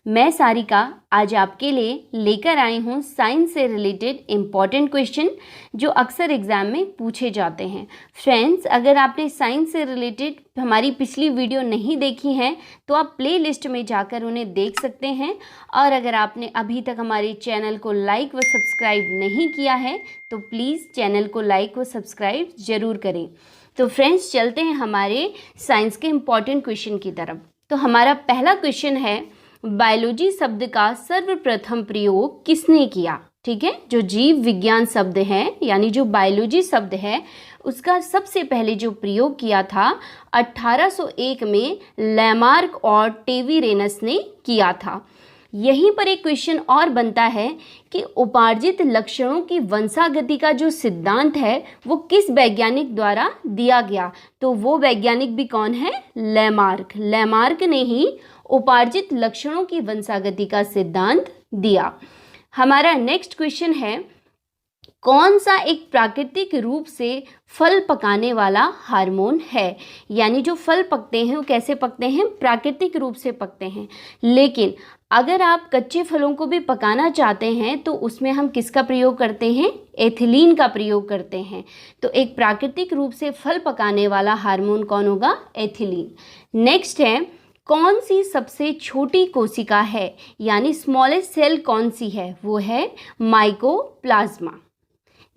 मैं सारिका आज आपके लिए लेकर आई हूँ साइंस से रिलेटेड इम्पॉर्टेंट क्वेश्चन जो अक्सर एग्ज़ाम में पूछे जाते हैं। फ्रेंड्स, अगर आपने साइंस से रिलेटेड हमारी पिछली वीडियो नहीं देखी हैं तो आप प्ले लिस्ट में जाकर उन्हें देख सकते हैं। और अगर आपने अभी तक हमारे चैनल को लाइक व सब्सक्राइब नहीं किया है तो प्लीज़ चैनल को लाइक व सब्सक्राइब ज़रूर करें। तो फ्रेंड्स, चलते हैं हमारे साइंस के इम्पॉर्टेंट क्वेश्चन की तरफ। तो हमारा पहला क्वेश्चन है, बायोलॉजी शब्द का सर्वप्रथम प्रयोग किसने किया? ठीक है, जो जीव विज्ञान शब्द है यानी जो बायोलॉजी शब्द है उसका सबसे पहले जो प्रयोग किया था 1801 में लैमार्क और टेवीरेनस ने किया था। यहीं पर एक क्वेश्चन और बनता है कि उपार्जित लक्षणों की वंशागति का जो सिद्धांत है वो किस वैज्ञानिक द्वारा दिया गया? तो वो वैज्ञानिक भी कौन है? लैमार्क। लैमार्क ने ही उपार्जित लक्षणों की वंशागति का सिद्धांत दिया। हमारा नेक्स्ट क्वेश्चन है, कौन सा एक प्राकृतिक रूप से फल पकाने वाला हार्मोन है? यानी जो फल पकते हैं वो कैसे पकते हैं? प्राकृतिक रूप से पकते हैं। लेकिन अगर आप कच्चे फलों को भी पकाना चाहते हैं तो उसमें हम किसका प्रयोग करते हैं? एथिलीन का प्रयोग करते हैं। तो एक प्राकृतिक रूप से फल पकाने वाला हार्मोन कौन होगा? एथिलीन। नेक्स्ट है, कौन सी सबसे छोटी कोशिका है यानी स्मॉलेस्ट सेल कौन सी है? वो है माइकोप्लाज्मा।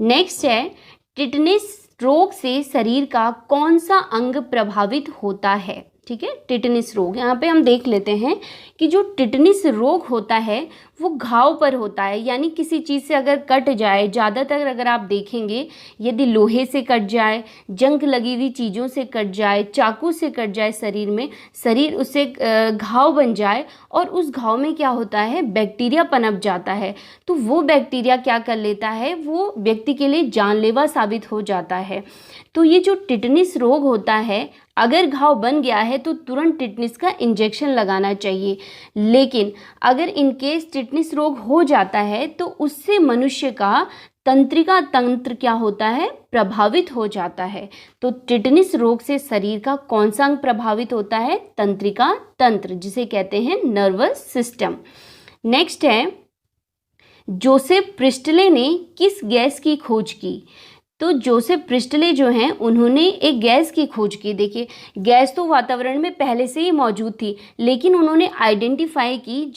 नेक्स्ट है, टिटनेस रोग से शरीर का कौन सा अंग प्रभावित होता है? ठीक है, टिटनेस रोग। यहाँ पे हम देख लेते हैं कि जो टिटनेस रोग होता है वो घाव पर होता है, यानी किसी चीज़ से अगर कट जाए, ज़्यादातर अगर आप देखेंगे यदि लोहे से कट जाए, जंग लगी हुई चीज़ों से कट जाए, चाकू से कट जाए शरीर में, शरीर उससे घाव बन जाए और उस घाव में क्या होता है? बैक्टीरिया पनप जाता है। तो वो बैक्टीरिया क्या कर लेता है? वो व्यक्ति के लिए जानलेवा साबित हो जाता है। तो ये जो टिटनेस रोग होता है, अगर घाव बन गया है तो तुरंत टिटनेस का इंजेक्शन लगाना चाहिए। लेकिन अगर इनकेस टिटनेस रोग हो जाता है तो उससे मनुष्य का तंत्रिका तंत्र क्या होता है? प्रभावित हो जाता है। तो टिटनेस रोग से शरीर का कौन सा अंग प्रभावित होता है? तंत्रिका तंत्र, जिसे कहते हैं नर्वस सिस्टम। नेक्स्ट है, जोसेफ प्रिस्टले ने किस गैस की खोज की? तो जोसेफ प्रिस्टले जो हैं उन्होंने एक गैस की खोज की। देखिए, गैस तो वातावरण में पहले से ही मौजूद थी, लेकिन उन्होंने आइडेंटिफाई की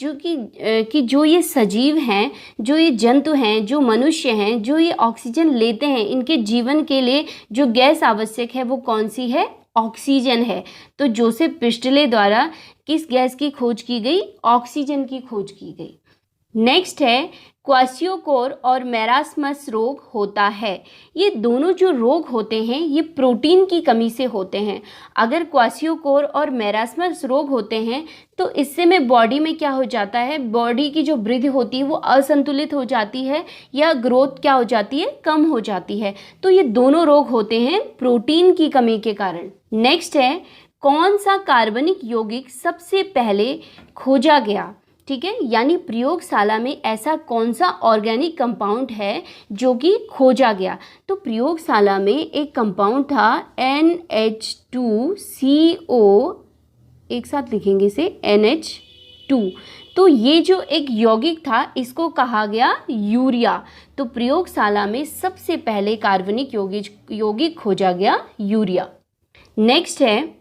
कि जो ये सजीव हैं, जो ये जंतु हैं, जो मनुष्य हैं, जो ये ऑक्सीजन लेते हैं, इनके जीवन के लिए जो गैस आवश्यक है वो कौन सी है? ऑक्सीजन है। तो जोसेफ प्रिस्टले द्वारा किस गैस की खोज की गई? ऑक्सीजन की खोज की गई। नेक्स्ट है, क्वाशियोकोर और मैरास्मस रोग होता है। ये दोनों जो रोग होते हैं ये प्रोटीन की कमी से होते हैं। अगर क्वाशियोकोर और मैरास्मस रोग होते हैं तो इससे में बॉडी में क्या हो जाता है? बॉडी की जो वृद्धि होती है वो असंतुलित हो जाती है या ग्रोथ क्या हो जाती है? कम हो जाती है। तो ये दोनों रोग होते हैं प्रोटीन की कमी के कारण। नेक्स्ट है, कौन सा कार्बनिक यौगिक सबसे पहले खोजा गया? ठीक है, यानी प्रयोगशाला में ऐसा कौन सा ऑर्गेनिक कंपाउंड है जो कि खोजा गया? तो प्रयोगशाला में एक कंपाउंड था NH2CO, एक साथ लिखेंगे इसे NH2। तो ये जो एक यौगिक था इसको कहा गया यूरिया। तो प्रयोगशाला में सबसे पहले कार्बनिक यौगिक खोजा गया यूरिया। नेक्स्ट है,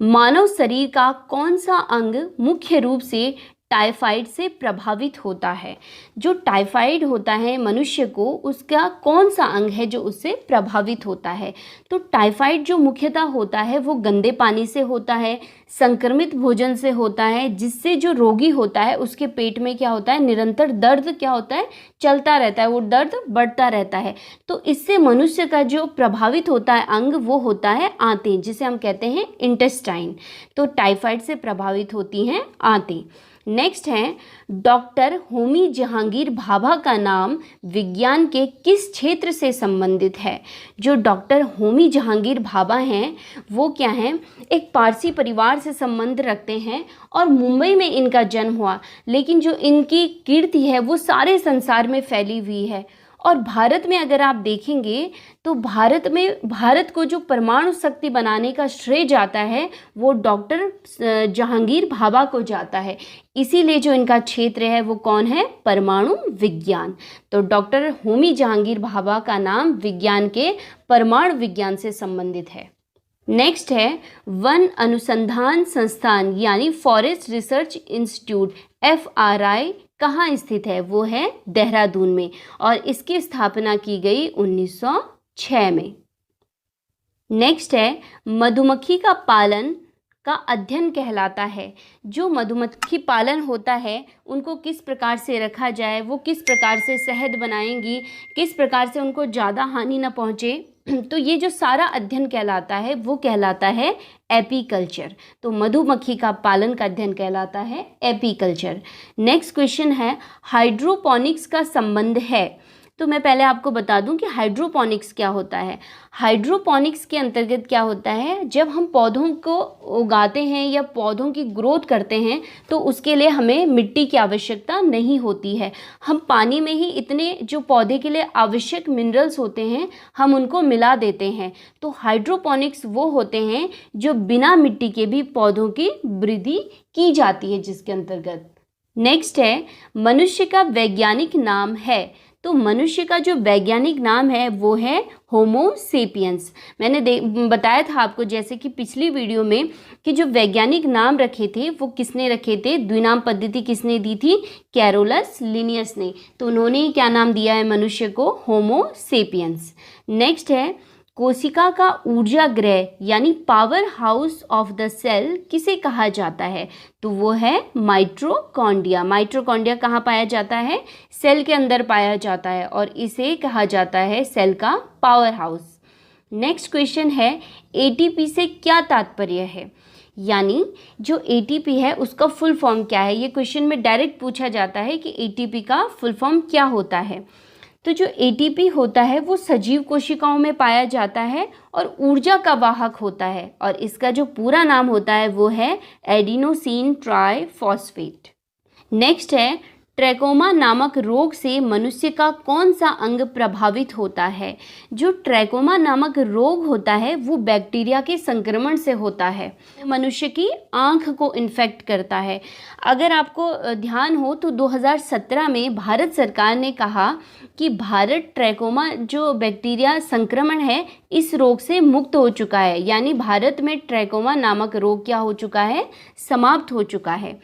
मानव शरीर का कौन सा अंग मुख्य रूप से टाइफाइड से प्रभावित होता है? जो टाइफाइड होता है मनुष्य को, उसका कौन सा अंग है जो उससे प्रभावित होता है? तो टाइफाइड जो मुख्यतः होता है वो गंदे पानी से होता है, संक्रमित भोजन से होता है, जिससे जो रोगी होता है उसके पेट में क्या होता है? निरंतर दर्द क्या होता है? चलता रहता है, वो दर्द बढ़ता रहता है। तो इससे मनुष्य का जो प्रभावित होता है अंग वो होता है आंतें, जिसे हम कहते हैं इंटेस्टाइन। तो टाइफाइड से प्रभावित होती हैं आंतें। नेक्स्ट है, डॉक्टर होमी जहांगीर भाभा का नाम विज्ञान के किस क्षेत्र से संबंधित है? जो डॉक्टर होमी जहांगीर भाभा हैं वो क्या हैं? एक पारसी परिवार से संबंध रखते हैं और मुंबई में इनका जन्म हुआ, लेकिन जो इनकी कीर्ति है वो सारे संसार में फैली हुई है। और भारत में अगर आप देखेंगे तो भारत को जो परमाणु शक्ति बनाने का श्रेय जाता है वो डॉक्टर जहांगीर भाभा को जाता है। इसीलिए जो इनका क्षेत्र है वो कौन है? परमाणु विज्ञान। तो डॉक्टर होमी जहांगीर भाभा का नाम विज्ञान के परमाणु विज्ञान से संबंधित है। नेक्स्ट है वन अनुसंधान संस्थान यानी फॉरेस्ट रिसर्च इंस्टीट्यूट FRI कहाँ स्थित है? वो है देहरादून में और इसकी स्थापना की गई 1906 में। नेक्स्ट है मधुमक्खी का पालन का अध्ययन कहलाता है। जो मधुमक्खी पालन होता है उनको किस प्रकार से रखा जाए, वो किस प्रकार से शहद बनाएंगी, किस प्रकार से उनको ज़्यादा हानि न पहुँचे, तो ये जो सारा अध्ययन कहलाता है वो कहलाता है एपीकल्चर। तो मधुमक्खी का पालन का अध्ययन कहलाता है एपीकल्चर। नेक्स्ट क्वेश्चन है हाइड्रोपोनिक्स का संबंध है। तो मैं पहले आपको बता दूं कि हाइड्रोपोनिक्स क्या होता है। हाइड्रोपोनिक्स के अंतर्गत क्या होता है, जब हम पौधों को उगाते हैं या पौधों की ग्रोथ करते हैं तो उसके लिए हमें मिट्टी की आवश्यकता नहीं होती है। हम पानी में ही इतने जो पौधे के लिए आवश्यक मिनरल्स होते हैं हम उनको मिला देते हैं। तो हाइड्रोपोनिक्स वो होते हैं जो बिना मिट्टी के भी पौधों की वृद्धि की जाती है, जिसके अंतर्गत। नेक्स्ट है मनुष्य का वैज्ञानिक नाम है। तो मनुष्य का जो वैज्ञानिक नाम है वो है होमो सेपियंस। मैंने बताया था आपको जैसे कि पिछली वीडियो में कि जो वैज्ञानिक नाम रखे थे वो किसने रखे थे, द्विनाम पद्धति किसने दी थी? कैरोलस लिनियस ने। तो उन्होंने क्या नाम दिया है मनुष्य को? होमो सेपियंस। नेक्स्ट है कोशिका का ऊर्जा गृह यानी power house of the cell किसे कहा जाता है? तो वो है माइटोकॉन्ड्रिया। माइटोकॉन्ड्रिया कहाँ पाया जाता है? सेल के अंदर पाया जाता है और इसे कहा जाता है सेल का पावर हाउस। नेक्स्ट क्वेश्चन है ATP से क्या तात्पर्य है, यानी जो ATP है उसका फुल फॉर्म क्या है? ये क्वेश्चन में डायरेक्ट पूछा जाता है कि ATP का फुल फॉर्म क्या होता है। तो जो ATP होता है वो सजीव कोशिकाओं में पाया जाता है और ऊर्जा का वाहक होता है और इसका जो पूरा नाम होता है वो है एडिनोसिन ट्राइफॉस्फेट। नेक्स्ट है ट्रैकोमा नामक रोग से मनुष्य का कौन सा अंग प्रभावित होता है? जो ट्रैकोमा नामक रोग होता है वो बैक्टीरिया के संक्रमण से होता है, मनुष्य की आंख को इन्फेक्ट करता है। अगर आपको ध्यान हो तो 2017 में भारत सरकार ने कहा कि भारत ट्रैकोमा जो बैक्टीरिया संक्रमण है इस रोग से मुक्त हो चुका है, यानी भारत में ट्रैकोमा नामक रोग क्या हो चुका है? समाप्त हो चुका है।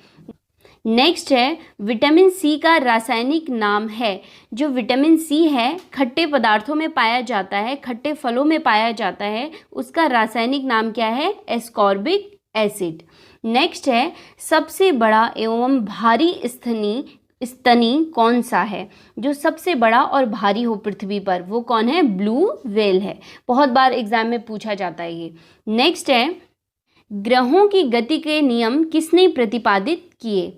नेक्स्ट है विटामिन सी का रासायनिक नाम है। जो विटामिन सी है खट्टे पदार्थों में पाया जाता है, खट्टे फलों में पाया जाता है, उसका रासायनिक नाम क्या है? Ascorbic acid. नेक्स्ट है सबसे बड़ा एवं भारी स्तनी कौन सा है? जो सबसे बड़ा और भारी हो पृथ्वी पर वो कौन है? ब्लू व्हेल है। बहुत बार एग्जाम में पूछा जाता है ये। नेक्स्ट है ग्रहों की गति के नियम किसने प्रतिपादित किए?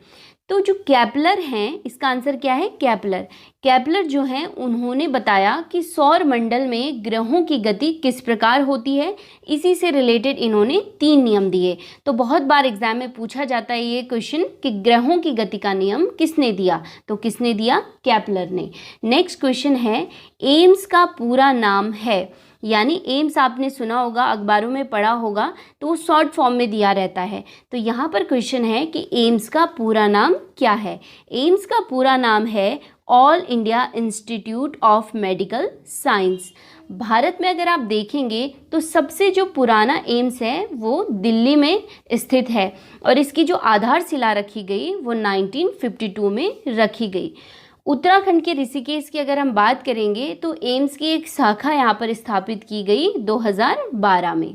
तो जो केपलर हैं, इसका आंसर क्या है? केपलर जो हैं उन्होंने बताया कि सौर मंडल में ग्रहों की गति किस प्रकार होती है, इसी से रिलेटेड इन्होंने 3 नियम दिए। तो बहुत बार एग्जाम में पूछा जाता है ये क्वेश्चन कि ग्रहों की गति का नियम किसने दिया? तो किसने दिया? केपलर ने। नेक्स्ट क्वेश्चन है एम्स का पूरा नाम है, यानी एम्स आपने सुना होगा, अखबारों में पढ़ा होगा, तो वो शॉर्ट फॉर्म में दिया रहता है। तो यहाँ पर क्वेश्चन है कि एम्स का पूरा नाम क्या है? एम्स का पूरा नाम है all India institute of medical science. Bharat में अगर आप देखेंगे तो सबसे जो पुराना एम्स है वो दिल्ली में स्थित है और इसकी जो आधारशिला रखी गई वो 1952 में रखी गई। उत्तराखंड के ऋषिकेश की अगर हम बात करेंगे तो एम्स की एक शाखा यहाँ पर स्थापित की गई 2012 में।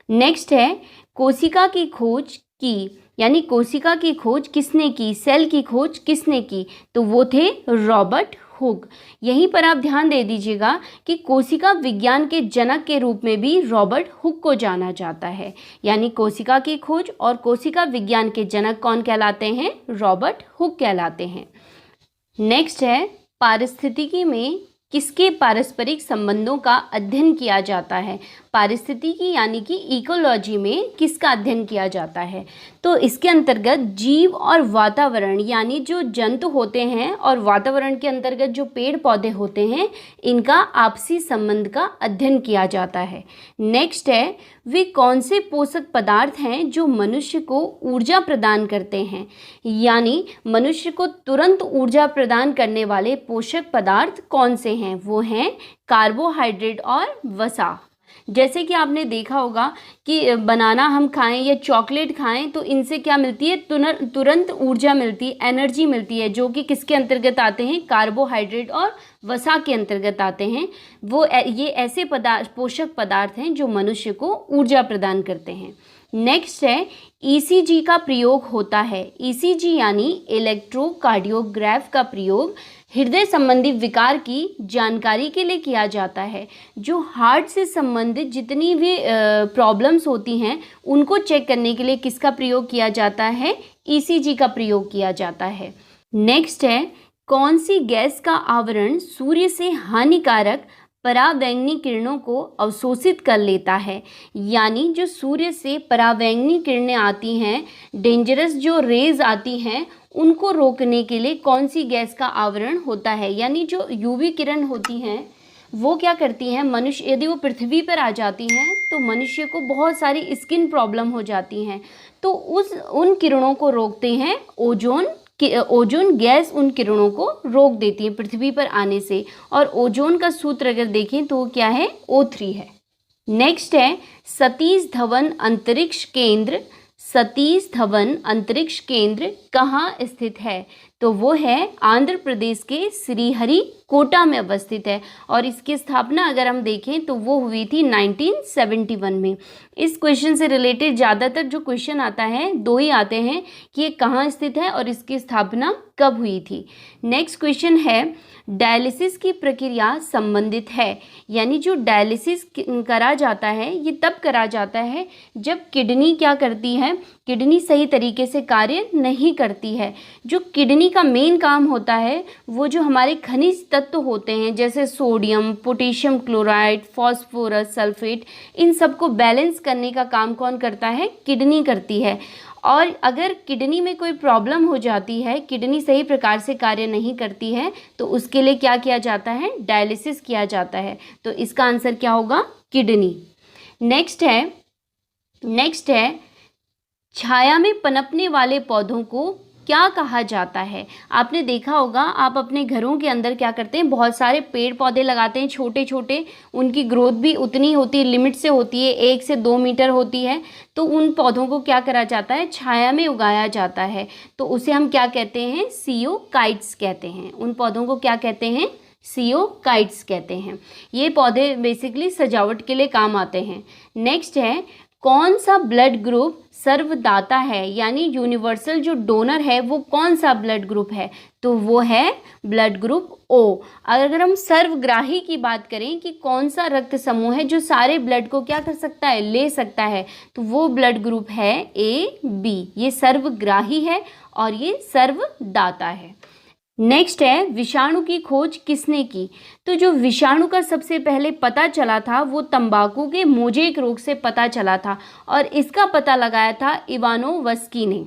नेक्स्ट है कोशिका की खोज की, यानी कोशिका की खोज किसने की? सेल की खोज किसने की? तो वो थे रॉबर्ट हुक। यहीं पर आप ध्यान दे दीजिएगा कि कोशिका विज्ञान के जनक के रूप में भी रॉबर्ट हुक को जाना जाता है, यानी कोशिका की खोज और कोशिका विज्ञान के जनक कौन कहलाते हैं? रॉबर्ट हुक कहलाते हैं। नेक्स्ट है पारिस्थितिकी में किसके पारस्परिक संबंधों का अध्ययन किया जाता है? पारिस्थितिकी यानी कि इकोलॉजी में किसका अध्ययन किया जाता है? तो इसके अंतर्गत जीव और वातावरण यानी जो जंतु होते हैं और वातावरण के अंतर्गत जो पेड़ पौधे होते हैं, इनका आपसी संबंध का अध्ययन किया जाता है। नेक्स्ट है, वे कौन से पोषक पदार्थ हैं जो मनुष्य को ऊर्जा प्रदान करते हैं? यानी मनुष्य को तुरंत ऊर्जा प्रदान करने वाले पोषक पदार्थ कौन से हैं? वो हैं कार्बोहाइड्रेट और वसा। जैसे कि आपने देखा होगा कि बनाना हम खाएं या चॉकलेट खाएं तो इनसे क्या मिलती है? तुरंत ऊर्जा मिलती है, एनर्जी मिलती है, जो कि किसके अंतर्गत आते हैं? कार्बोहाइड्रेट और वसा के अंतर्गत आते हैं। ये ऐसे पोषक पदार्थ हैं जो मनुष्य को ऊर्जा प्रदान करते हैं। नेक्स्ट है, ईसीजी का प्रयोग होता है। ईसीजी यानी इलेक्ट्रोकार्डियोग्राफ का प्रयोग हृदय संबंधी विकार की जानकारी के लिए किया जाता है। जो हार्ट से संबंधित जितनी भी प्रॉब्लम्स होती हैं उनको चेक करने के लिए किसका प्रयोग किया जाता है? ईसीजी का प्रयोग किया जाता है। नेक्स्ट है, कौन सी गैस का आवरण सूर्य से हानिकारक परावैंगनी किरणों को अवशोषित कर लेता है? यानी जो सूर्य से परावैंगनी किरणें आती हैं, डेंजरस जो रेज आती हैं, उनको रोकने के लिए कौन सी गैस का आवरण होता है? यानी जो यूवी किरण होती हैं वो क्या करती हैं? मनुष्य यदि वो पृथ्वी पर आ जाती हैं तो मनुष्य को बहुत सारी स्किन प्रॉब्लम हो जाती हैं, तो उन किरणों को रोकते हैं ओजोन गैस। उन किरणों को रोक देती है पृथ्वी पर आने से, और ओजोन का सूत्र अगर देखें तो क्या है? O3 है। नेक्स्ट है, सतीश धवन अंतरिक्ष केंद्र। सतीश धवन अंतरिक्ष केंद्र कहाँ स्थित है? तो वो है आंध्र प्रदेश के श्रीहरिकोटा में अवस्थित है, और इसकी स्थापना अगर हम देखें तो वो हुई थी 1971 में। इस क्वेश्चन से रिलेटेड ज़्यादातर जो क्वेश्चन आता है दो ही आते हैं कि ये कहाँ स्थित है और इसकी स्थापना कब हुई थी। नेक्स्ट क्वेश्चन है, डायलिसिस की प्रक्रिया संबंधित है। यानी जो डायलिसिस करा जाता है ये तब करा जाता है जब किडनी क्या करती है? किडनी सही तरीके से कार्य नहीं करती है। जो किडनी का मेन काम होता है वो जो हमारे खनिज तत्व होते हैं जैसे sodium, potassium chloride, phosphorus, sulphate, इन सबको बैलेंस करने का काम कौन करता है? किडनी करती है। और अगर किडनी में कोई प्रॉब्लम हो जाती है, किडनी सही प्रकार से कार्य नहीं करती है, तो उसके लिए क्या किया जाता है? डायलिसिस किया जाता है। तो इसका आंसर क्या होगा? किडनी। नेक्स्ट है छाया में पनपने वाले पौधों को क्या कहा जाता है? आपने देखा होगा, आप अपने घरों के अंदर क्या करते हैं? बहुत सारे पेड़ पौधे लगाते हैं, छोटे छोटे। उनकी ग्रोथ भी उतनी होती है, लिमिट से होती है, 1 से 2 मीटर होती है। तो उन पौधों को क्या करा जाता है? छाया में उगाया जाता है। तो उसे हम क्या कहते हैं? सियोकाइट्स कहते हैं। उन पौधों को क्या कहते हैं? सियोकाइट्स कहते हैं। ये पौधे बेसिकली सजावट के लिए काम आते हैं। नेक्स्ट है, कौन सा ब्लड ग्रुप सर्वदाता है? यानी यूनिवर्सल जो डोनर है वो कौन सा ब्लड ग्रुप है? तो वो है ब्लड ग्रुप O। अगर हम सर्वग्राही की बात करें कि कौन सा रक्त समूह है जो सारे ब्लड को क्या कर सकता है? ले सकता है, तो वो ब्लड ग्रुप है AB। ये सर्वग्राही है और ये सर्वदाता है। नेक्स्ट है, विषाणु की खोज किसने की? तो जो विषाणु का सबसे पहले पता चला था वो तंबाकू के मोजेक रोग से पता चला था, और इसका पता लगाया था इवानोवस्की ने।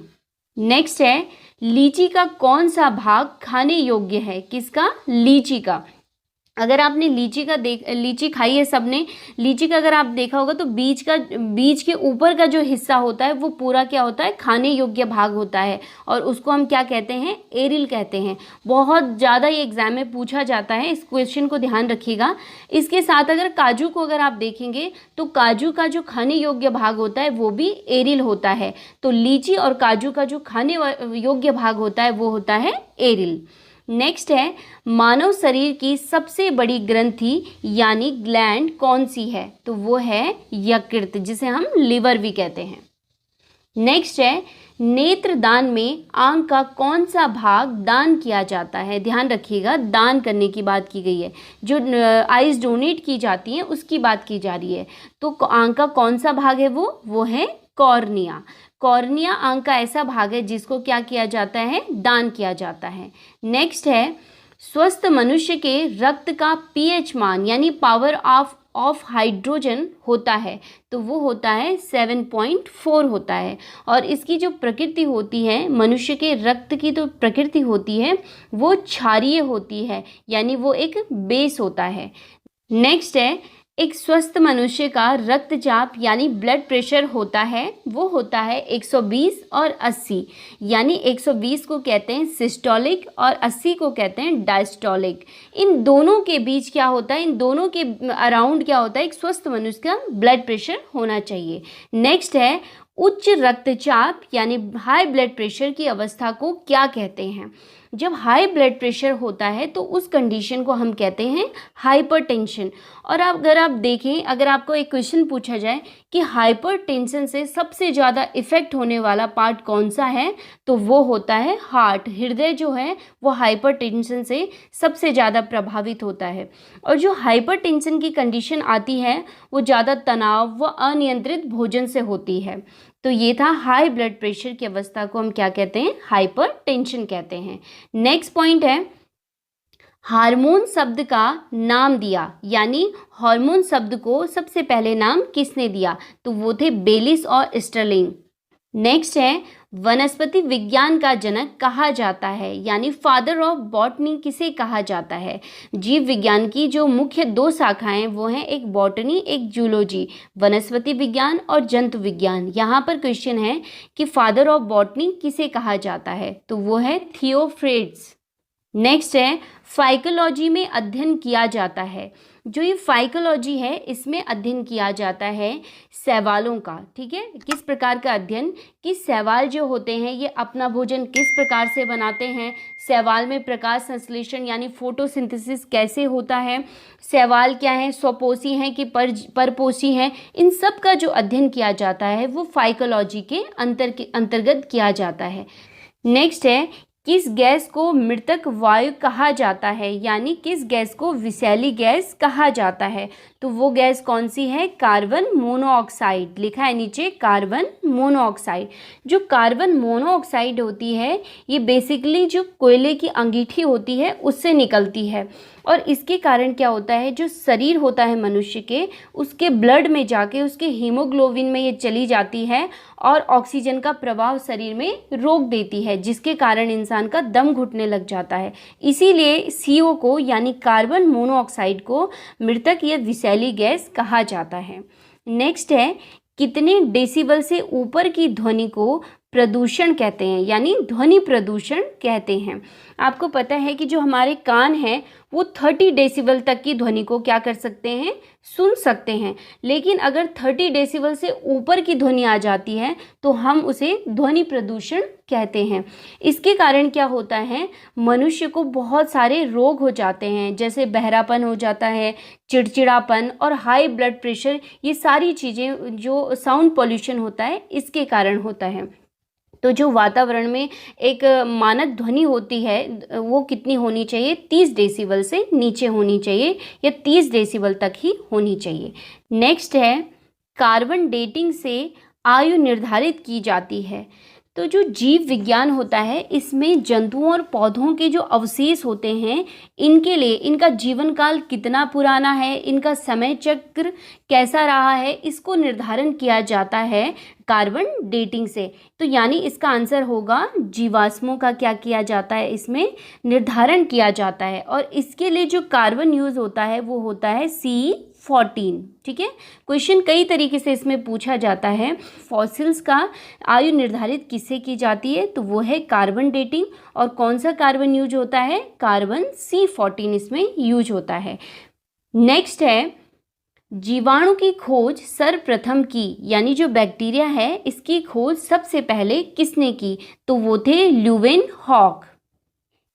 नेक्स्ट है, लीची का कौन सा भाग खाने योग्य है? किसका? लीची का। अगर आपने लीची खाई है सबने, लीची का अगर आप देखा होगा तो बीज के ऊपर का जो हिस्सा होता है वो पूरा क्या होता है? खाने योग्य भाग होता है, और उसको हम क्या कहते हैं? एरिल कहते हैं। बहुत ज़्यादा ये एग्जाम में पूछा जाता है, इस क्वेश्चन को ध्यान रखिएगा। इसके साथ अगर काजू को अगर आप देखेंगे तो काजू का जो खाने योग्य भाग होता है वो भी एरिल होता है। तो लीची और काजू का जो खाने योग्य भाग होता है वो होता है एरिल। नेक्स्ट है, मानव शरीर की सबसे बड़ी ग्रंथि यानी ग्लैंड कौन सी है? तो वो है यकृत, जिसे हम लिवर भी कहते हैं। नेक्स्ट है, नेत्र दान में आंख का कौन सा भाग दान किया जाता है? ध्यान रखिएगा, दान करने की बात की गई है। जो आइज डोनेट की जाती हैं उसकी बात की जा रही है। तो आंख का कौन सा भाग है? वो है कॉर्निया। कॉर्निया आंख का ऐसा भाग है जिसको क्या किया जाता है? दान किया जाता है। नेक्स्ट है, स्वस्थ मनुष्य के रक्त का पीएच मान यानी पावर ऑफ हाइड्रोजन होता है तो वो होता है 7.4 होता है। और इसकी जो प्रकृति होती है, मनुष्य के रक्त की तो प्रकृति होती है वो क्षारीय होती है, यानी वो एक बेस होता है। नेक्स्ट है, एक स्वस्थ मनुष्य का रक्तचाप यानी ब्लड प्रेशर होता है वो होता है 120 और 80, यानी 120 को कहते हैं सिस्टोलिक और 80 को कहते हैं डायस्टोलिक। इन दोनों के बीच क्या होता है, इन दोनों के अराउंड क्या होता है, एक स्वस्थ मनुष्य का ब्लड प्रेशर होना चाहिए। नेक्स्ट है, उच्च रक्तचाप यानी हाई ब्लड प्रेशर की अवस्था को क्या कहते हैं। जब हाई ब्लड प्रेशर होता है तो उस कंडीशन को हम कहते हैं हाइपरटेंशन। और अगर आप देखें, अगर आपको एक क्वेश्चन पूछा जाए कि हाइपरटेंशन से सबसे ज़्यादा इफ़ेक्ट होने वाला पार्ट कौन सा है, तो वो होता है हार्ट। हृदय जो है वो हाइपरटेंशन से सबसे ज़्यादा प्रभावित होता है। और जो हाइपरटेंशन की कंडीशन आती है वो ज़्यादा तनाव व अनियंत्रित भोजन से होती है। तो ये था हाई ब्लड प्रेशर की अवस्था को हम क्या कहते हैं, हाइपरटेंशन कहते हैं। नेक्स्ट पॉइंट है, हार्मोन शब्द का नाम दिया, यानी हार्मोन शब्द को सबसे पहले नाम किसने दिया, तो वो थे बेलिस और स्टर्लिंग। नेक्स्ट है, वनस्पति विज्ञान का जनक कहा जाता है, यानी फादर ऑफ बॉटनी किसे कहा जाता है। जीव विज्ञान की जो मुख्य दो शाखाएं वो हैं, एक बॉटनी एक जूलॉजी, वनस्पति विज्ञान और जंतु विज्ञान। यहाँ पर क्वेश्चन है कि फादर ऑफ बॉटनी किसे कहा जाता है, तो वो है थियोफ्रेड्स। नेक्स्ट है, फाइकोलॉजी में अध्ययन किया जाता है। जो ये फाइकोलॉजी है इसमें अध्ययन किया जाता है शैवालों का। ठीक है, किस प्रकार का अध्ययन, कि शैवाल जो होते हैं ये अपना भोजन किस प्रकार से बनाते हैं, शैवाल में प्रकाश संश्लेषण यानी फोटोसिंथेसिस कैसे होता है, शैवाल क्या है, स्वपोषी हैं कि परपोषी हैं, इन सब का जो अध्ययन किया जाता है वो फाइकोलॉजी के अंतर्गत किया जाता है। नेक्स्ट है, किस गैस को मृतक वायु कहा जाता है, यानी किस गैस को विषैली गैस कहा जाता है, तो वो गैस कौन सी है, कार्बन मोनोऑक्साइड। लिखा है नीचे कार्बन मोनोऑक्साइड। जो कार्बन मोनोऑक्साइड होती है ये बेसिकली जो कोयले की अंगीठी होती है उससे निकलती है। और इसके कारण क्या होता है, जो शरीर होता है मनुष्य के, उसके ब्लड में जाके उसके हीमोग्लोबिन में ये चली जाती है और ऑक्सीजन का प्रवाह शरीर में रोक देती है, जिसके कारण इंसान का दम घुटने लग जाता है। इसीलिए CO को यानी कार्बन मोनोऑक्साइड को मृतक या विषैली गैस कहा जाता है। नेक्स्ट है, कितने डेसिबल से ऊपर की ध्वनि को प्रदूषण कहते हैं, यानी ध्वनि प्रदूषण कहते हैं। आपको पता है कि जो हमारे कान हैं वो 30 डेसिबल तक की ध्वनि को क्या कर सकते हैं, सुन सकते हैं। लेकिन अगर 30 डेसिबल से ऊपर की ध्वनि आ जाती है तो हम उसे ध्वनि प्रदूषण कहते हैं। इसके कारण क्या होता है, मनुष्य को बहुत सारे रोग हो जाते हैं, जैसे बहरापन हो जाता है, चिड़चिड़ापन और हाई ब्लड प्रेशर। ये सारी चीज़ें जो साउंड पॉल्यूशन होता है इसके कारण होता है। तो जो वातावरण में एक मानक ध्वनि होती है वो कितनी होनी चाहिए, 30 डेसिबल से नीचे होनी चाहिए या 30 डेसिबल तक ही होनी चाहिए। नेक्स्ट है, कार्बन डेटिंग से आयु निर्धारित की जाती है। तो जो जीव विज्ञान होता है इसमें जंतुओं और पौधों के जो अवशेष होते हैं इनके लिए इनका जीवन काल कितना पुराना है, इनका समय चक्र कैसा रहा है, इसको निर्धारण किया जाता है कार्बन डेटिंग से। तो यानी इसका आंसर होगा जीवाश्मों का क्या किया जाता है, इसमें निर्धारण किया जाता है। और इसके लिए जो कार्बन यूज़ होता है वो होता है C14। ठीक है, क्वेश्चन कई तरीके से इसमें पूछा जाता है। फॉसिल्स का आयु निर्धारित किससे की जाती है, तो वो है कार्बन डेटिंग। और कौन सा कार्बन यूज होता है, कार्बन C14 इसमें यूज होता है। नेक्स्ट है, जीवाणु की खोज सर्वप्रथम की, यानी जो बैक्टीरिया है इसकी खोज सबसे पहले किसने की, तो वो थे ल्यूवेनहॉक।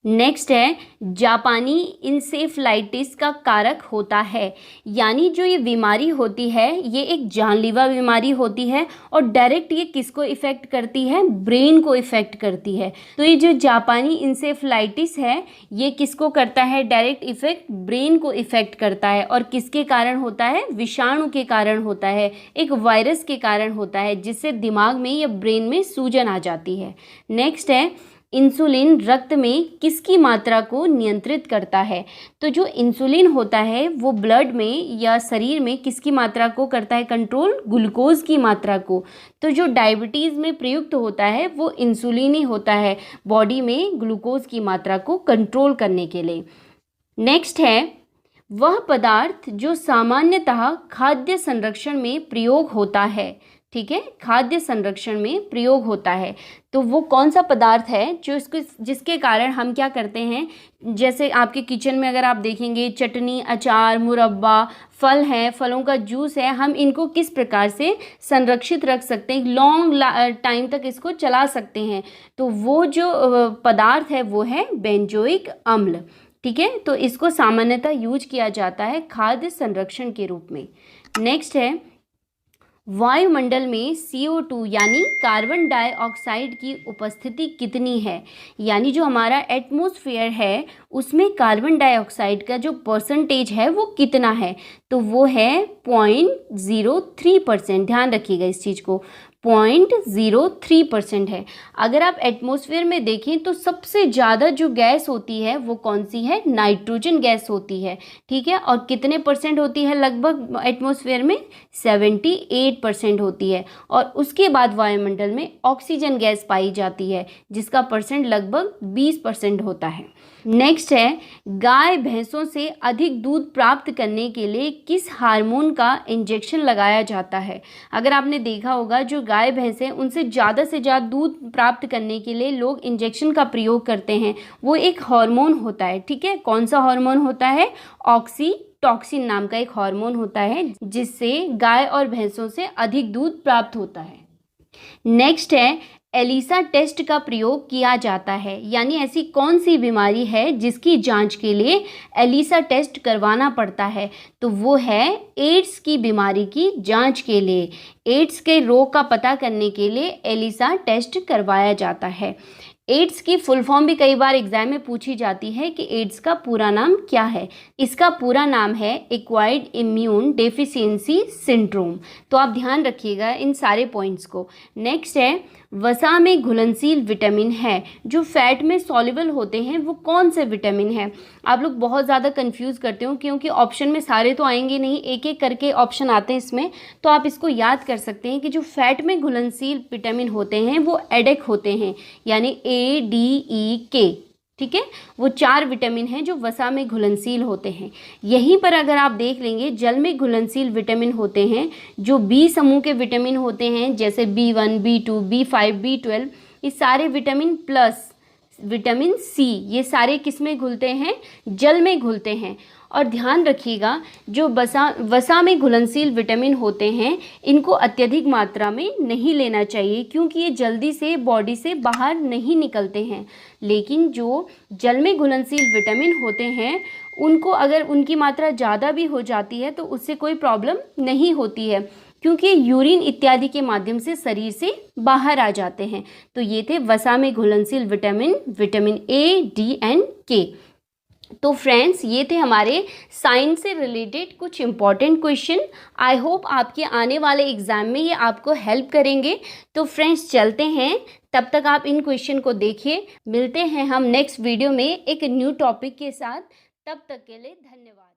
नेक्स्ट है, जापानी इंसेफ्लाइटिस का कारक होता है, यानी जो ये बीमारी होती है ये एक जानलेवा बीमारी होती है और डायरेक्ट ये किसको इफ़ेक्ट करती है, ब्रेन को इफ़ेक्ट करती है। तो ये जो जापानी इंसेफ्लाइटिस है ये किसको करता है, डायरेक्ट इफ़ेक्ट ब्रेन को इफ़ेक्ट करता है। और किसके कारण होता है, विषाणु के कारण होता है, एक वायरस के कारण होता है, जिससे दिमाग में या ब्रेन में सूजन आ जाती है। नेक्स्ट है, इंसुलिन रक्त में किसकी मात्रा को नियंत्रित करता है? तो जो इंसुलिन होता है वो ब्लड में या शरीर में किसकी मात्रा को करता है कंट्रोल? ग्लूकोज की मात्रा को। तो जो डायबिटीज़ में प्रयुक्त होता है वो इंसुलिन ही होता है बॉडी में ग्लूकोज की मात्रा को कंट्रोल करने के लिए। नेक्स्ट है, वह पदार्थ जो सामान्यतः खाद्य संरक्षण में प्रयोग होता है। ठीक है, खाद्य संरक्षण में प्रयोग होता है, तो वो कौन सा पदार्थ है जो जिसके कारण हम क्या करते हैं, जैसे आपके किचन में अगर आप देखेंगे चटनी, अचार, मुरब्बा, फल है, फलों का जूस है, हम इनको किस प्रकार से संरक्षित रख सकते हैं, लॉन्ग टाइम तक इसको चला सकते हैं। तो वो जो पदार्थ है वो है बेंजोइक अम्ल। ठीक है, तो इसको सामान्यतः यूज किया जाता है खाद्य संरक्षण के रूप में। नेक्स्ट है, वायुमंडल में CO2 यानी कार्बन डाइऑक्साइड की उपस्थिति कितनी है? यानी जो हमारा एटमॉस्फेयर है उसमें कार्बन डाइऑक्साइड का जो परसेंटेज है वो कितना है? तो वो है 0.03%। ध्यान रखिएगा इस चीज़ को, 0.03% है। अगर आप एटमॉस्फेयर में देखें तो सबसे ज़्यादा जो गैस होती है वो कौन सी है? नाइट्रोजन गैस होती है। ठीक है, और कितने परसेंट होती है लगभग एटमॉस्फेयर में? 78% होती है। और उसके बाद वायुमंडल में ऑक्सीजन गैस पाई जाती है जिसका परसेंट लगभग 20% होता है। नेक्स्ट है, गाय भैंसों से अधिक दूध प्राप्त करने के लिए किस हार्मोन का इंजेक्शन लगाया जाता है? अगर आपने देखा होगा जो गाय भैंस हैं उनसे ज़्यादा से ज़्यादा दूध प्राप्त करने के लिए लोग इंजेक्शन का प्रयोग करते हैं। वो एक हार्मोन होता है। ठीक है, कौन सा हार्मोन होता है? ऑक्सीटॉक्सिन नाम का एक हार्मोन होता है जिससे गाय और भैंसों से अधिक दूध प्राप्त होता है। नेक्स्ट है, एलिसा टेस्ट का प्रयोग किया जाता है, यानी ऐसी कौन सी बीमारी है जिसकी जांच के लिए एलिसा टेस्ट करवाना पड़ता है? तो वो है एड्स की बीमारी की जांच के लिए, एड्स के रोग का पता करने के लिए एलिसा टेस्ट करवाया जाता है। एड्स की फुल फॉर्म भी कई बार एग्जाम में पूछी जाती है कि एड्स का पूरा नाम क्या है। इसका पूरा नाम है एक्वायर्ड इम्यून डेफिशिएंसी सिंड्रोम। तो आप ध्यान रखिएगा इन सारे पॉइंट्स को। नेक्स्ट है, वसा में घुलनशील विटामिन है जो फैट में सॉल्युबल होते हैं, वो कौन से विटामिन है? आप लोग बहुत ज़्यादा कंफ्यूज करते हो क्योंकि ऑप्शन में सारे तो आएंगे नहीं, एक एक करके ऑप्शन आते हैं इसमें। तो आप इसको याद कर सकते हैं कि जो फैट में घुलनशील विटामिन होते हैं वो एडेक होते हैं, यानी ADEK। ठीक है, वो 4 विटामिन हैं जो वसा में घुलनशील होते हैं। यहीं पर अगर आप देख लेंगे जल में घुलनशील विटामिन होते हैं जो बी समूह के विटामिन होते हैं, जैसे B1, B2, B5, B12, ये सारे विटामिन प्लस विटामिन C, ये सारे किस में घुलते हैं? जल में घुलते हैं। और ध्यान रखिएगा जो वसा में घुलनशील विटामिन होते हैं इनको अत्यधिक मात्रा में नहीं लेना चाहिए क्योंकि ये जल्दी से बॉडी से बाहर नहीं निकलते हैं। लेकिन जो जल में घुलनशील विटामिन होते हैं उनको अगर उनकी मात्रा ज़्यादा भी हो जाती है तो उससे कोई प्रॉब्लम नहीं होती है क्योंकि यूरिन इत्यादि के माध्यम से शरीर से बाहर आ जाते हैं। तो ये थे वसा में घुलनशील vitamin A, D and K। तो फ्रेंड्स ये थे हमारे साइंस से रिलेटेड कुछ इम्पॉर्टेंट क्वेश्चन। आई होप आपके आने वाले एग्ज़ाम में ये आपको हेल्प करेंगे। तो फ्रेंड्स चलते हैं, तब तक आप इन क्वेश्चन को देखिए। मिलते हैं हम नेक्स्ट वीडियो में एक न्यू टॉपिक के साथ। तब तक के लिए धन्यवाद।